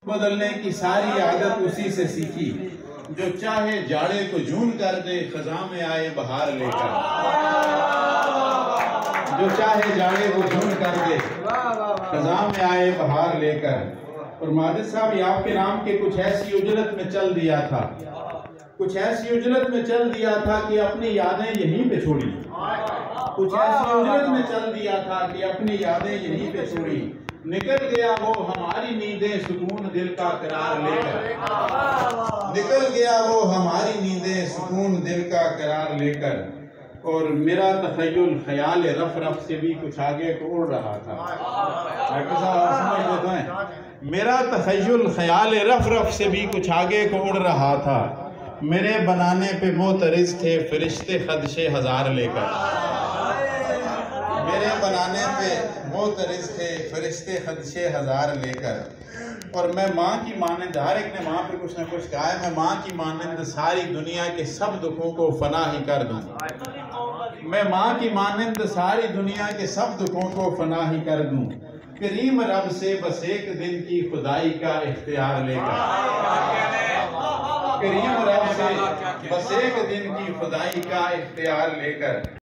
बदलने की सारी आदत उसी से सीखी, जो चाहे जाड़े को जून कर दे, खजा में आए बहार लेकर। जो चाहे जाड़े को जून कर दे, खजा में आए बहार लेकर। और माजिद साहब, ये आपके नाम के कुछ ऐसी उजलत में चल दिया था, कुछ ऐसी उजलत में चल दिया था कि अपनी यादें यहीं पे छोड़ी। कुछ ऐसी उजलत में चल दिया था कि अपनी यादें यहीं पे छोड़ी। निकल गया वो हमारी नींदें सुकून दिल का करार लेकर। निकल गया वो हमारी नींदें सुकून दिल का करार लेकर। और मेरा तखय्युल ख्याल रफ रफ से भी कुछ आगे को उड़ रहा था। डॉक्टर साहब समझ लेते हैं, मेरा तखय्युल ख्याल रफ रफ से भी कुछ आगे को उड़ रहा था। मेरे बनाने पे मोतरिज थे फरिश्ते खदशे हजार लेकर। मेरे बनाने पे मोतरिज थे फरिश्ते खदशे हजार लेकर। और मैं माँ की मानंद, हर एक ने माँ पे कुछ ना कुछ कहा है, मैं माँ की मानंद सारी दुनिया के सब दुखों को फना ही कर दूँ। मैं माँ की मानंद सारी दुनिया के सब दुखों को फना ही कर दूँ। करीम रब से बस एक दिन की खुदाई का इख्तियार लेकर। करीम रब से बस एक दिन की खुदाई का इख्तियार लेकर।